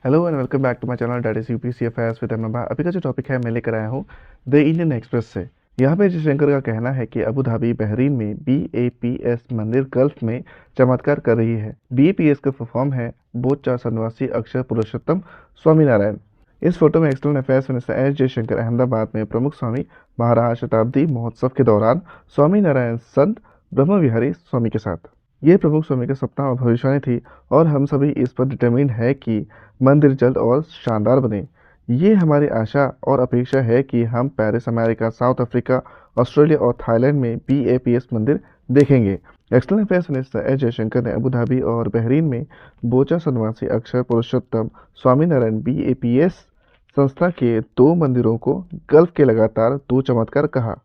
Hello and welcome back to my channel that is UPC affairs with Amba. अभी का जो topic है मैं लेकर आया हूँ द इंडियन एक्सप्रेस से। यहाँ पे जयशंकर का कहना है कि अबू धाबी बहरीन में बीएपीएस मंदिर गल्फ में चमत्कार कर रही है। बीएपीएस का फॉर्म है बोच्चा सन्यासी अक्षर पुरुषोत्तम स्वामीनारायण। इस फोटो में external affairs minister S Jaishankar Ahmedabad में प्रमुख स्वामी महाराज शताब्दी महोत्सव के दौरान स्वामीनारायण संत ब्रह्म विहारी स्वामी के साथ। ये प्रमुख स्वामी का सपना और भविष्यवाणी थी और हम सभी इस पर डिटर्मिन्ड है कि मंदिर जल्द और शानदार बने। ये हमारी आशा और अपेक्षा है कि हम Paris America south Africa Australia और थाईलैंड में बीएपीएस मंदिर देखेंगे। External affairs minister S Jaishankar ने अबू धाबी और बहरीन में बोचा सन्यासी अक्षर पुरुषोत्तम स्वामीनारायण बीएपीएस संस्था के 2 मंदिरों को गल्फ के लगातार 2 चमत्कार कहा।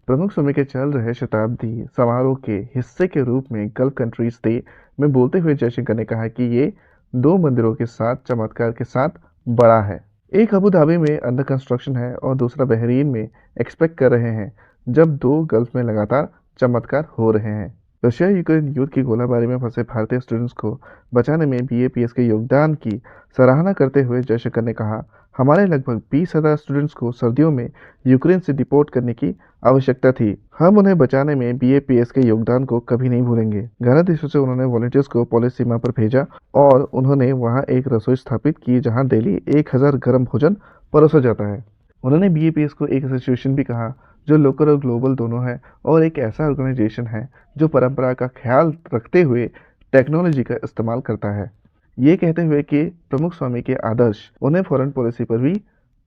प्रमुख समय के चल रहे शताब्दी समारोह के हिस्से के रूप में गल्फ कंट्रीज डे में बोलते हुए जयशंकर ने कहा कि ये 2 मंदिरों के साथ चमत्कार के साथ बड़ा है। एक अबू धाबी में अंडर कंस्ट्रक्शन है और दूसरा बहरीन में एक्सपेक्ट कर रहे हैं, जब 2 गल्फ में लगातार चमत्कार हो रहे हैं। रशिया यूक्रेन युद्ध की गोलाबारी में फंसे भारतीय स्टूडेंट्स को बचाने में बीएपीएस के योगदान की सराहना करते हुए जयशंकर ने कहा, हमारे लगभग 20,000 स्टूडेंट्स को सर्दियों में यूक्रेन से डिपोर्ट करने की आवश्यकता थी। हम उन्हें बचाने में बीएपीएस के योगदान को कभी नहीं भूलेंगे। 11 देशों से उन्होंने वॉलंटियर्स को पोलिस सीमा पर भेजा और उन्होंने वहां एक रसोई स्थापित की जहां डेली 1,000 गर्म भोजन परोसा जाता है। उन्होंने बीएपीएस को एक एसोसिएशन भी कहा जो लोकल और ग्लोबल दोनों है और एक ऐसा ऑर्गेनाइजेशन है जो परंपरा का ख्याल रखते हुए टेक्नोलॉजी का इस्तेमाल करता है। ये कहते हुए कि प्रमुख स्वामी के आदर्श उन्हें फॉरेन पॉलिसी पर भी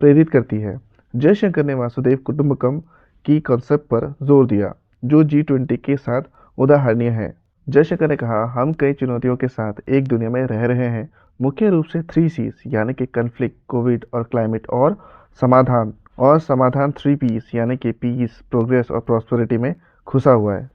प्रेरित करती है। जयशंकर ने वासुदेव कुटुंबकम की कॉन्सेप्ट पर जोर दिया जो G20 के साथ उदाहरणीय है। जयशंकर ने कहा, हम कई चुनौतियों के साथ एक दुनिया में रह रहे हैं, मुख्य रूप से 3 Cs यानी कि कन्फ्लिक्ट, कोविड और क्लाइमेट समाधान और समाधान 3 Ps यानी कि पीस, प्रोग्रेस और प्रॉस्पेरिटी में घुसा हुआ है।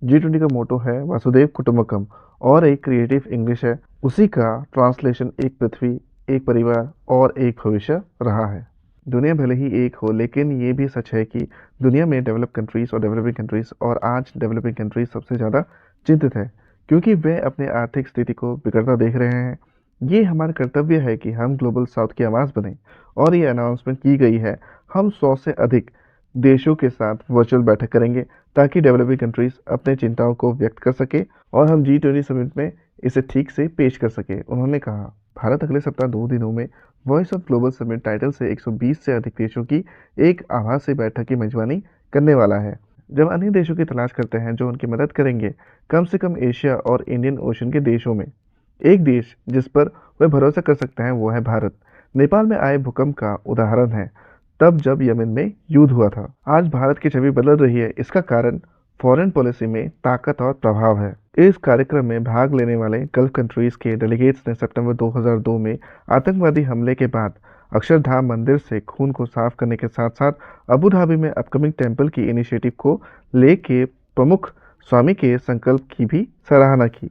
G20 का मोटो है वासुदेव कुटुंबकम और एक क्रिएटिव इंग्लिश है। उसी का ट्रांसलेशन एक पृथ्वी, एक परिवार और एक भविष्य रहा है। दुनिया भले ही एक हो, लेकिन ये भी सच है कि दुनिया में डेवलप कंट्रीज और डेवलपिंग कंट्रीज और आज डेवलपिंग कंट्रीज सबसे ज़्यादा चिंतित है क्योंकि वे अपने आर्थिक स्थिति को बिगड़ता देख रहे हैं। ये हमारा कर्तव्य है कि हम ग्लोबल साउथ की आवाज़ बने और ये अनाउंसमेंट की गई है। हम 100 से अधिक देशों के साथ वर्चुअल बैठक करेंगे ताकि डेवलपिंग कंट्रीज अपने चिंताओं को व्यक्त कर सके और हम G20 समिट में इसे ठीक से पेश कर सके। उन्होंने कहा, भारत अगले सप्ताह 2 दिनों में voice of global summit title से 120 से अधिक देशों की एक आभासी बैठक की मेजबानी करने वाला है। जब अन्य देशों की तलाश करते हैं जो उनकी मदद करेंगे, कम से कम एशिया और इंडियन ओशन के देशों में एक देश जिस पर वे भरोसा कर सकते हैं वो है भारत। नेपाल में आए भूकंप का उदाहरण है, तब जब यमन में युद्ध हुआ था। आज भारत की छवि बदल रही है, इसका कारण फॉरेन पॉलिसी में ताकत और प्रभाव है। इस कार्यक्रम में भाग लेने वाले गल्फ कंट्रीज के डेलीगेट्स ने सितंबर 2002 में आतंकवादी हमले के बाद अक्षरधाम मंदिर से खून को साफ करने के साथ साथ अबू धाबी में अपकमिंग टेम्पल की इनिशिएटिव को लेके प्रमुख स्वामी के संकल्प की भी सराहना की।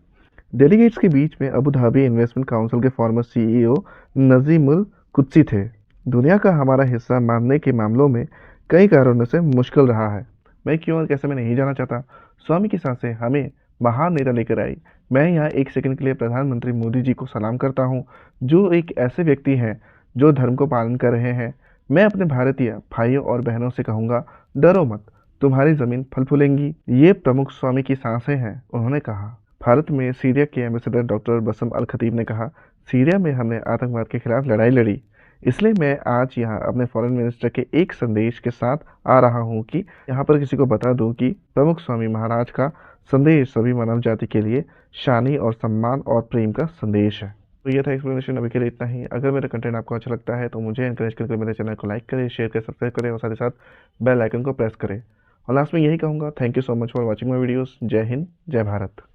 डेलीगेट्स के बीच में अबू धाबी इन्वेस्टमेंट काउंसिल के फॉर्मर सीईओ नजीमुल कुद्सी थे। दुनिया का हमारा हिस्सा मानने के मामलों में कई कारणों से मुश्किल रहा है। मैं क्यों और कैसे मैं नहीं जाना चाहता। स्वामी की सांसें हमें महान नेता लेकर आई। मैं यहाँ एक सेकंड के लिए प्रधानमंत्री मोदी जी को सलाम करता हूँ जो एक ऐसे व्यक्ति हैं जो धर्म को पालन कर रहे हैं। मैं अपने भारतीय भाइयों और बहनों से कहूँगा, डरो मत, तुम्हारी जमीन फल फूलेंगी। ये प्रमुख स्वामी की सांसें हैं। उन्होंने कहा, भारत में सीरिया के एम्बेसडर डॉक्टर बसम अल खतीब ने कहा, सीरिया में हमने आतंकवाद के खिलाफ लड़ाई लड़ी, इसलिए मैं आज यहाँ अपने फॉरेन मिनिस्टर के एक संदेश के साथ आ रहा हूँ कि यहाँ पर किसी को बता दूँ कि प्रमुख स्वामी महाराज का संदेश सभी मानव जाति के लिए शानी और सम्मान और प्रेम का संदेश है। तो ये था एक्सप्लेनेशन, अभी के लिए इतना ही। अगर मेरा कंटेंट आपको अच्छा लगता है तो मुझे एनकरेज करके मेरे चैनल को लाइक करें, शेयर करें, सब्सक्राइब करें और साथ ही साथ बेल आइकन को प्रेस करें। और लास्ट में यही कहूँगा, thank you so much for watching my videos. जय हिंद, जय भारत।